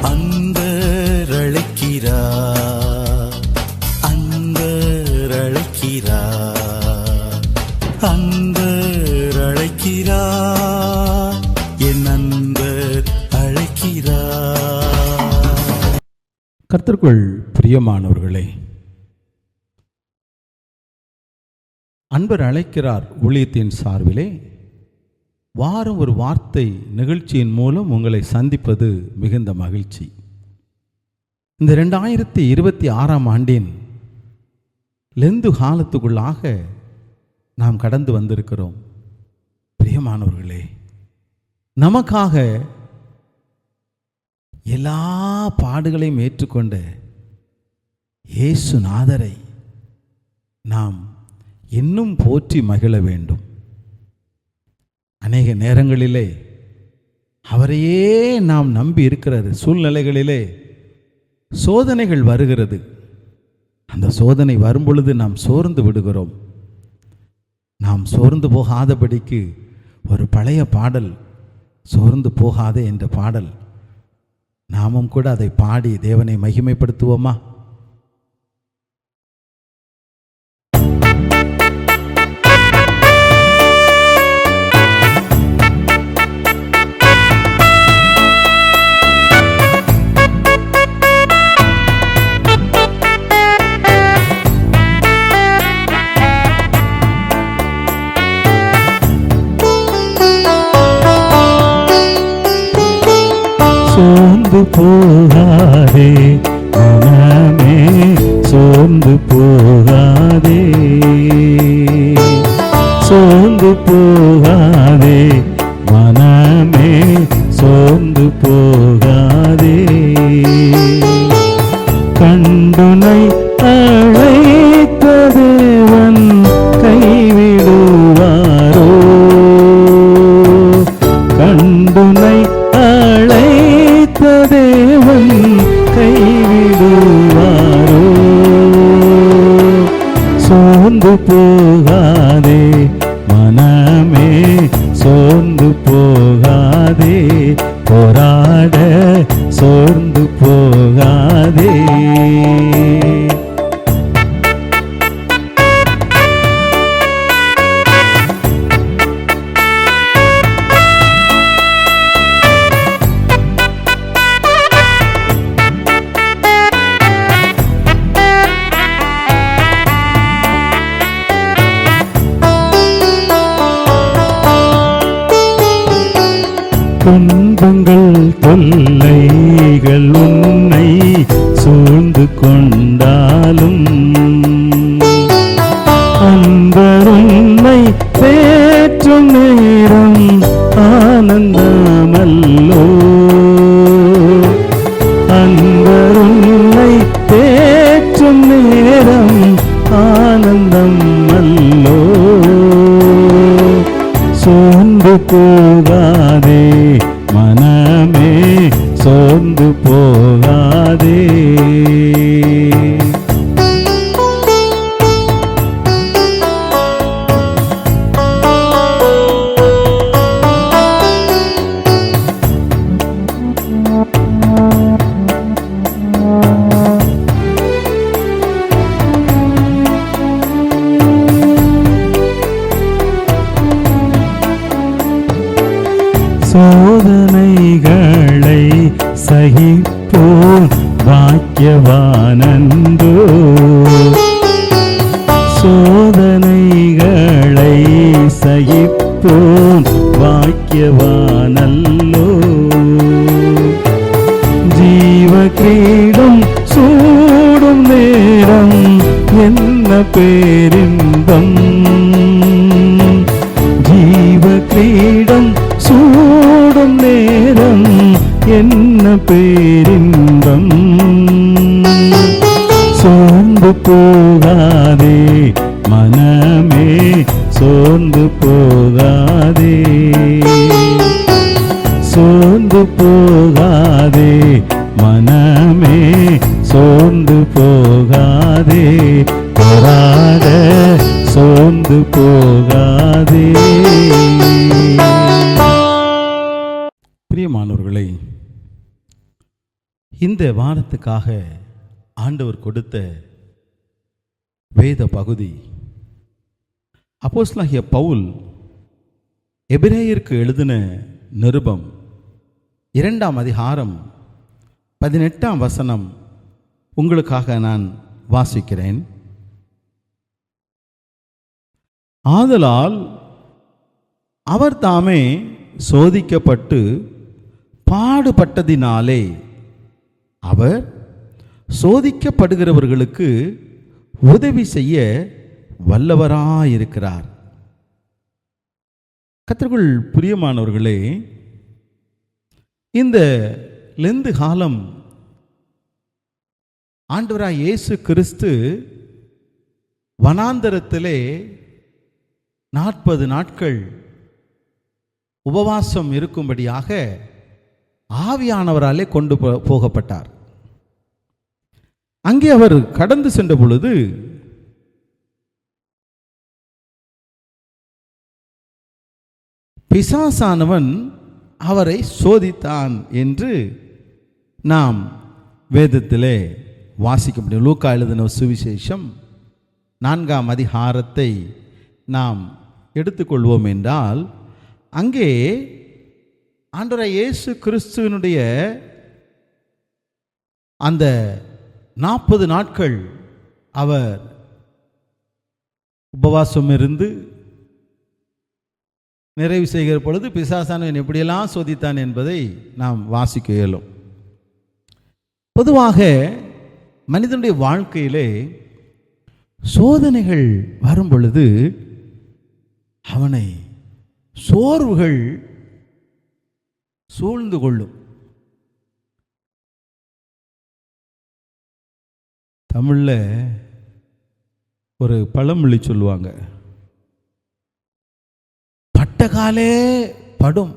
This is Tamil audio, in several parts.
அன்பர் அழைக்கிறார், அன்பர் அழைக்கிறார், அன்பர் அழைக்கிறார், என் அன்பர் அழைக்கிறார். கர்த்தருக்குள் பிரியமானவர்களே, அன்பர் அழைக்கிறார் ஊழியத்தின் சார்பிலே வாரம் ஒரு வார்த்தை நிகழ்ச்சியின் மூலம் உங்களை சந்திப்பது மிகுந்த மகிழ்ச்சி. இந்த 2026ஆம் ஆண்டின் லெந்து காலத்துக்குள்ளாக நாம் கடந்து வந்திருக்கிறோம். பிரியமானவர்களே, நமக்காக எல்லா பாடுகளையும் ஏற்றுக்கொண்ட இயேசுநாதரை நாம் இன்னும் போற்றி மகிழ வேண்டும். அநேக நேரங்களிலே அவரையே நாம் நம்பி இருக்கிற சூழ்நிலைகளிலே சோதனைகள் வருகிறது. அந்த சோதனை வரும்பொழுது நாம் சோர்ந்து விடுகிறோம். நாம் சோர்ந்து போகாதபடிக்கு ஒரு பழைய பாடல், சோர்ந்து போகாதே என்ற பாடல், நாமும் கூட அதை பாடி தேவனை மகிமைப்படுத்துவோமா? சோர்ந்து போகாதே மனமே, சோர்ந்து போகாதே, சோர்ந்து போகாதே மனமே, சோர்ந்து போகாதே. கண்டுனை அழைத்த தேவன் கைவிடுவாரோ? கண்டுனை அழைத்த தேவன் கைவிடுவாரோ? சோர்ந்து போகாதே மனமே, சோர்ந்து போகாதே, போராட சோர்ந்து போகாதே. துன்பங்கள் தொல்லைகள் உன்னை சூழ்ந்து கொண்டாலும் அன்பர் உன்னை தேற்றும் நேரம் ஆனந்தமல்லோ? அன்பர் உன்னை தேற்றும் நேரம் ஆனந்தம் அல்லோ? சோர்ந்து போகாதே மனமே, சோர்ந்து போகாதே. சோதனைகளை சகிப்போன் பாக்கியவானன்றோ? சோதனைகளை சகிப்போன் பாக்கியவானல்லோ? ஜீவ கிரீடம் சூடும் நேரம் என்ன பேரின்பம்! ஜீவ கிரீடம் சூடும் நேரம் என்ன பேரின்பம்! சோர்ந்து போகாதே மனமே, சோர்ந்து போகாதே, சோர்ந்து போகாதே மனமே, சோர்ந்து போகாதே, போராட சோர்ந்து போகாதே. பிரியமானவர்களே, இந்த வாரத்துக்காக ஆண்டவர் கொடுத்த வேத பகுதி அப்போஸ்தலனாகிய பவுல் எபிரேயருக்கு எழுதின நிருபம் 2ஆம் அதிகாரம் 18ஆம் வசனம் உங்களுக்காக நான் வாசிக்கிறேன். ஆதலால் அவர் தாமே சோதிக்கப்பட்டு பாடுபட்டதினாலே அவர் சோதிக்கப்படுகிறவர்களுக்கு உதவி செய்ய வல்லவராயிருக்கிறார். கர்த்தருக்குள் பிரியமானவர்களே, இந்த லெந்து காலம் ஆண்டவராய் இயேசு கிறிஸ்து வனாந்தரத்திலே 40 நாட்கள் உபவாசம் இருக்கும்படியாக ஆவியானவராலே கொண்டு போகப்பட்டார். அங்கே அவர் கடந்து சென்ற பொழுது பிசாசானவன் அவரை சோதித்தான் என்று நாம் வேதத்திலே வாசிக்க முடியும். லூக்கா எழுதின சுவிசேஷம் 4ஆம் அதிகாரத்தை நாம் எடுத்துக்கொள்வோம் என்றால், அங்கே ஆண்டவராய் இயேசு கிறிஸ்துவினுடைய அந்த 40 நாட்கள் அவர் உபவாசம் இருந்து நிறைவு செய்கிற பொழுது பிசாசானவன் எப்படியெல்லாம் சோதித்தான் என்பதை நாம் வாசிக்க இயலும். பொதுவாக மனிதனுடைய வாழ்க்கையிலே சோதனைகள் வரும் பொழுது அவனை சோர்வுகள் சூழ்ந்து கொள்ளும். தமிழில் ஒரு பழமொழி சொல்லுவாங்க, பட்டகாலே படும்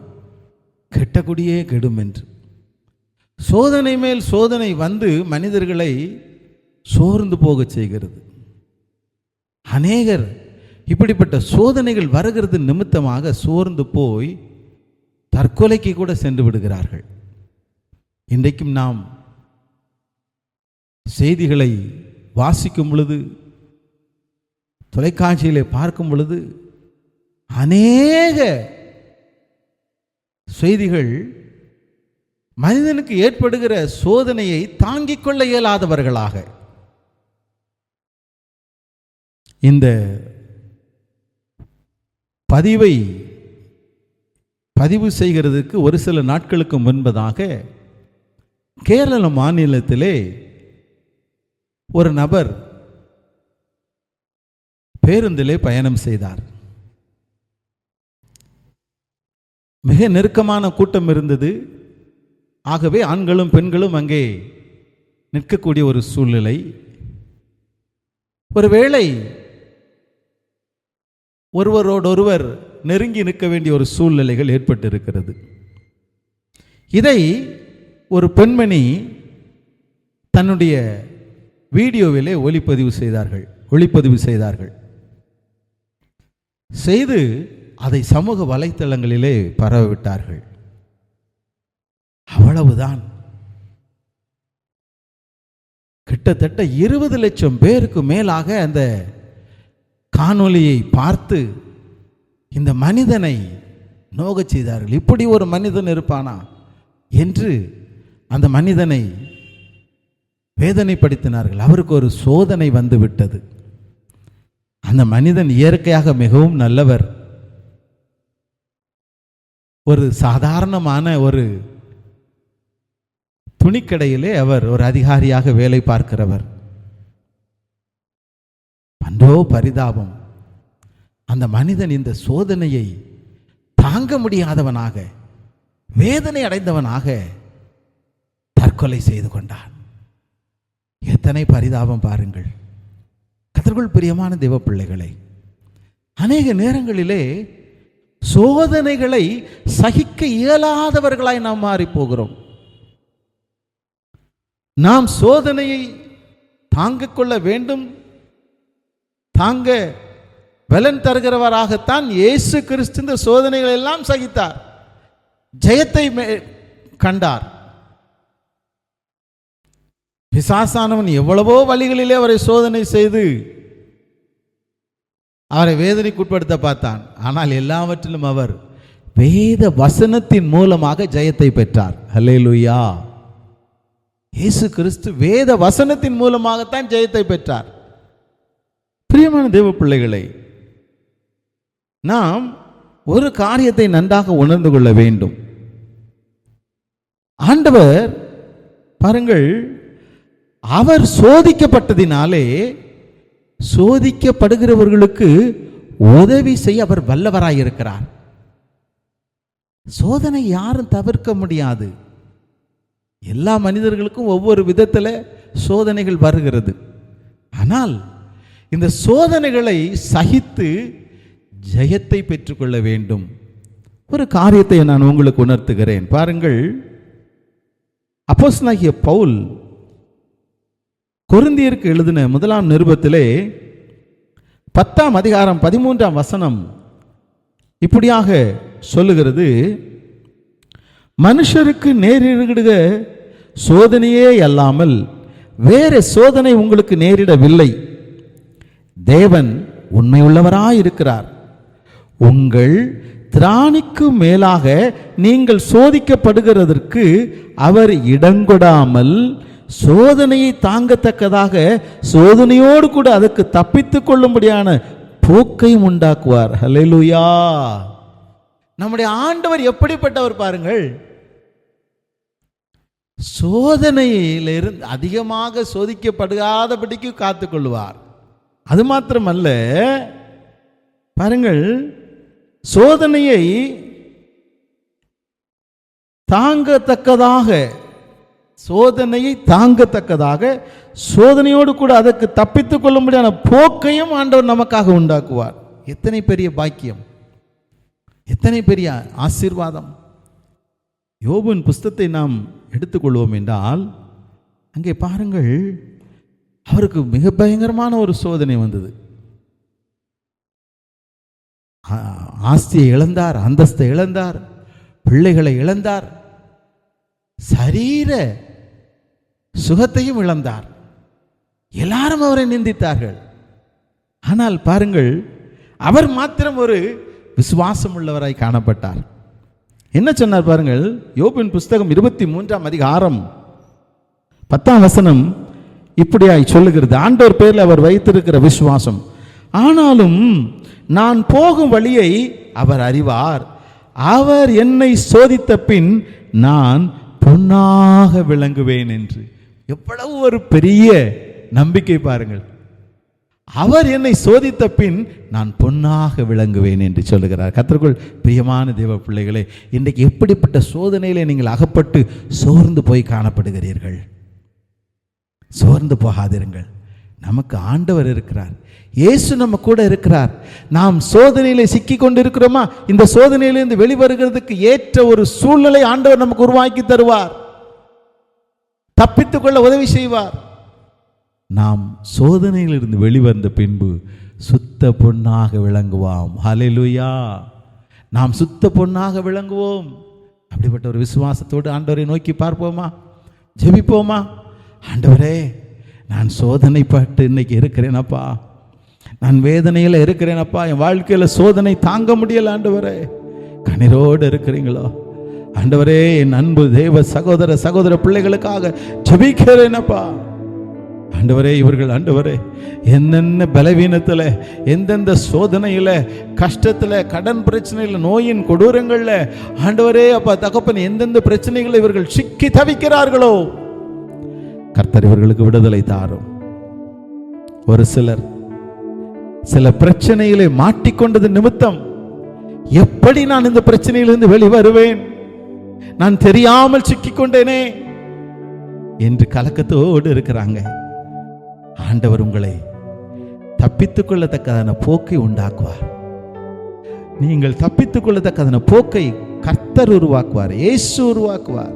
கெட்டகுடியே கெடும் என்று. சோதனை மேல் சோதனை வந்து மனிதர்களை சோர்ந்து போக செய்கிறது. அநேகர் இப்படிப்பட்ட சோதனைகள் வருகிறது நிமித்தமாக சோர்ந்து போய் தற்கொலைக்கு கூட சென்று விடுகிறார்கள். இன்றைக்கும் நாம் செய்திகளை வாசிக்கும் பொழுது, தொலைக்காட்சியிலே பார்க்கும் பொழுது அநேக செய்திகள் மனிதனுக்கு ஏற்படுகிற சோதனையை தாங்கிக் கொள்ள இயலாதவர்களாக. இந்த பதிவு செய்கிறதுக்கு ஒரு சில நாட்களுக்கு முன்பதாக கேரள மாநிலத்திலே ஒரு நபர் பேருந்திலே பயணம் செய்தார். மிக நெருக்கமான கூட்டம் இருந்தது. ஆகவே ஆண்களும் பெண்களும் அங்கே நிற்கக்கூடிய ஒரு சூழ்நிலை. ஒருவேளை ஒருவரோடொருவர் நெருங்கி நிற்க வேண்டிய ஒரு சூழ்நிலைகள் ஏற்பட்டு இருக்கிறது. இதை ஒரு பெண்மணி தன்னுடைய வீடியோவிலே ஒளிப்பதிவு செய்தார்கள். செய்து அதை சமூக வலைத்தளங்களிலே பரவவிட்டார்கள். அவ்வளவுதான். கிட்டத்தட்ட 20 லட்சம் பேருக்கு மேலாக அந்த காணொளியை பார்த்து இந்த மனிதனை நோகச் செய்தார்கள். இப்படி ஒரு மனிதன் இருப்பானா என்று அந்த மனிதனை வேதனைப்படுத்தினார்கள். அவருக்கு ஒரு சோதனை வந்து விட்டது. அந்த மனிதன் இயற்கையாக மிகவும் நல்லவர். ஒரு சாதாரணமான ஒரு துணிக்கடையிலே அவர் ஒரு அதிகாரியாக வேலை பார்க்கிறவர். அன்றோ பரிதாபம், அந்த மனிதன் இந்த சோதனையை தாங்க முடியாதவனாக, வேதனை அடைந்தவனாக தற்கொலை செய்து கொண்டான். எத்தனை பரிதாபம் பாருங்கள். கர்த்தருக்குள் பிரியமான தேவ பிள்ளைகளை, அநேக நேரங்களிலே சோதனைகளை சகிக்க இயலாதவர்களாய் நாம் மாறி போகிறோம். நாம் சோதனையை தாங்கிக் கொள்ள வேண்டும். தாங்க பலன் தருகிறவராகத்தான் இயேசு கிறிஸ்து இந்த சோதனைகளை எல்லாம் சகித்தார், ஜெயத்தை கண்டார். பிசாசானவன் எவ்வளவோ வழிகளிலே அவரை சோதனை செய்து அவரை வேதனைக்குட்படுத்த பார்த்தான். ஆனால் எல்லாவற்றிலும் அவர் வேத வசனத்தின் மூலமாக ஜெயத்தை பெற்றார். அல்லேலூயா. இயேசு கிறிஸ்து வேத வசனத்தின் மூலமாகத்தான் ஜெயத்தை பெற்றார். பிரியமான தேவ பிள்ளைகளை, நாம் ஒரு காரியத்தை நன்றாக உணர்ந்து கொள்ள வேண்டும். ஆண்டவர் பாருங்கள், அவர் சோதிக்கப்பட்டதினாலே சோதிக்கப்படுகிறவர்களுக்கு உதவி செய்ய அவர் வல்லவராயிருக்கிறார். சோதனை யாரும் தவிர்க்க முடியாது. எல்லா மனிதர்களுக்கும் ஒவ்வொரு விதத்தில் சோதனைகள் வருகிறது. ஆனால் இந்த சோதனைகளை சகித்து ஜெயத்தை பெற்றுக்கொள்ள வேண்டும். ஒரு காரியத்தை நான் உங்களுக்கு உணர்த்துகிறேன். பாருங்கள், அப்போஸ்தலனாகிய பவுல் கொரிந்தியருக்கு எழுதின 1 நிருபத்திலே 10 அதிகாரம் 13 இப்படியாக சொல்லுகிறது, மனுஷருக்கு நேரிடுகிற சோதனையே அல்லாமல் வேற சோதனை உங்களுக்கு நேரிடவில்லை. தேவன் உண்மையுள்ளவராயிருக்கிறார். உங்கள் திராணிக்கு மேலாக நீங்கள் சோதிக்கப்படுகிறதற்கு அவர் இடங்கொடாமல் சோதனையை தாங்கத்தக்கதாக சோதனையோடு கூட அதற்கு தப்பித்துக் கொள்ளும்படியான போக்கையும் உண்டாக்குவார். ஹல்லேலூயா. நம்முடைய ஆண்டவர் எப்படிப்பட்டவர் பாருங்கள். சோதனையிலிருந்து அதிகமாக சோதிக்கப்படுகாதபடிக்கு காத்துக்கொள்வார். அது மாத்திரமல்ல, பாருங்கள், சோதனையை தாங்கத்தக்கதாக சோதனையோடு கூட அதற்கு தப்பித்துக் கொள்ளும்படியான போக்கையும் ஆண்டவர் நமக்காக உண்டாக்குவார். எத்தனை பெரிய பாக்கியம், எத்தனை பெரிய ஆசீர்வாதம். யோபுவின் புஸ்தகத்தை நாம் எடுத்துக்கொள்வோம் என்றால், அங்கே பாருங்கள், அவருக்கு மிக பயங்கரமான ஒரு சோதனை வந்தது. ஆஸ்தியை இழந்தார், அந்தஸ்தை இழந்தார், பிள்ளைகளை இழந்தார், சரீர சுகத்தையும் இழந்தார். எல்லாரும் அவரை நிந்தித்தார்கள். ஆனால் பாருங்கள், அவர் மாத்திரம் ஒரு விசுவாசம் உள்ளவராய் காணப்பட்டார். என்ன சொன்னார் பாருங்கள், யோபின் புஸ்தகம் 23 அதிகாரம் 10 இப்படியாய் சொல்லுகிறது. ஆண்டவர் பேரில் அவர் வைத்திருக்கிற விசுவாசம். ஆனாலும் நான் போகும் வழியை அவர் அறிவார். அவர் என்னை சோதித்த பின் நான் பொன்னாக விளங்குவேன் என்று. எவ்வளவு ஒரு பெரிய நம்பிக்கை பாருங்கள். அவர் என்னை சோதித்த பின் நான் பொன்னாக விளங்குவேன் என்று சொல்லுகிறார். கர்த்தருக்குள் பிரியமான தேவ பிள்ளைகளே, இன்றைக்கு எப்படிப்பட்ட சோதனையிலே நீங்கள் அகப்பட்டு சோர்ந்து போய் காணப்படுகிறீர்கள்? சோர்ந்து போகாதிருங்கள். நமக்கு ஆண்டவர் இருக்கிறார், இயேசு நம்ம கூட இருக்கிறார். நாம் சோதனையிலே சிக்கி கொண்டு இருக்கிறோமா? இந்த சோதனையிலிருந்து வெளிவருகிறதுக்கு ஏற்ற ஒரு சூழ்நிலை ஆண்டவர் நமக்கு உருவாக்கி தருவார், தப்பித்துக் கொள்ள உதவி செய்வார். நாம் சோதனையிலிருந்து வெளிவந்த பின்பு சுத்த பொன்னாக விளங்குவோம். ஹல்லேலூயா. நாம் சுத்த பொன்னாக விளங்குவோம். அப்படிப்பட்ட ஒரு விசுவாசத்தோடு ஆண்டவரை நோக்கி பார்ப்போமா? ஜெபிப்போமா? ஆண்டவரே, நான் சோதனைப்பட்டு இன்னைக்கு இருக்கிறேனப்பா, நான் வேதனையில் இருக்கிறேனப்பா, என் வாழ்க்கையில் சோதனை தாங்க முடியல. ஆண்டவரே, கண்ணீரோடு இருக்கிறீங்களோ? ஆண்டவரே, என் அன்பு தேவ சகோதர பிள்ளைகளுக்காக ஜெபிக்கிறேனப்பா. ஆண்டவரே, இவர்கள் ஆண்டவரே என்னென்ன பலவீனத்தில், எந்தெந்த சோதனையில், கஷ்டத்தில், கடன் பிரச்சனையில், நோயின் கொடூரங்களில், ஆண்டவரே அப்பா தகப்பன் எந்தெந்த பிரச்சனைகளை இவர்கள் சிக்கி தவிக்கிறார்களோ, கர்த்தர் இவர்களுக்கு விடுதலை தாரும். ஒரு சிலர் சில பிரச்சனைகளை மாட்டிக்கொண்டது நிமித்தம் எப்படி நான் இந்த பிரச்சனையிலிருந்து வெளிவருவேன், நான் தெரியாமல் சிக்கிக்கொண்டேனே என்று கலக்கத்தோடு இருக்கிறாங்க. ஆண்டவர் உங்களை தப்பித்துக் கொள்ளத்தக்கதான போக்கை உண்டாக்குவார். நீங்கள் தப்பித்துக் கொள்ளத்தக்கதான போக்கை கர்த்தர் உருவாக்குவார், இயேசு உருவாக்குவார்.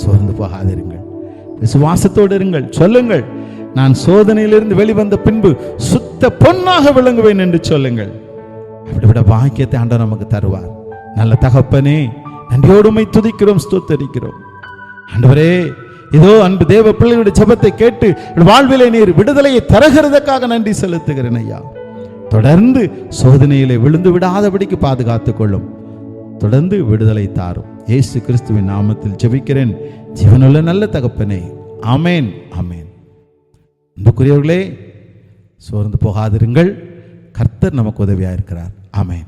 சோர்ந்து போகாதிருங்கள், விசுவாசத்தோடு இருங்கள். சொல்லுங்கள், நான் சோதனையிலிருந்து வெளிவந்த பின்பு சுத்த பொன்னாக விளங்குவேன் என்று சொல்லுங்கள். அப்படிப்பட்ட பாக்கியத்தை ஆண்டவர் நமக்கு தருவார். நல்ல தகப்பனே, நன்றியோடு உம்மை துதிக்கிறோம், ஸ்தோத்தரிக்கிறோம். ஆண்டவரே, இதோ அன்பு தேவ பிள்ளைகளுடைய ஜெபத்தை கேட்டு வாழ்விலே நீர் விடுதலையை தருகிறதற்காக நன்றி செலுத்துகிறேன் ஐயா. தொடர்ந்து சோதனையிலே விழுந்து விடாதபடிக்கு பாதுகாத்துக் கொள்ளும். தொடர்ந்து விடுதலை தாரும். இயேசு கிறிஸ்துவின் நாமத்தில் ஜெபிக்கிறேன் ஜீவனுள்ள நல்ல தகப்பனே, ஆமேன் ஆமேன். அன்புக்குரியவர்களே, சோர்ந்து போகாதிருங்கள். கர்த்தர் நமக்கு உதவியாக இருக்கிறார். ஆமேன்.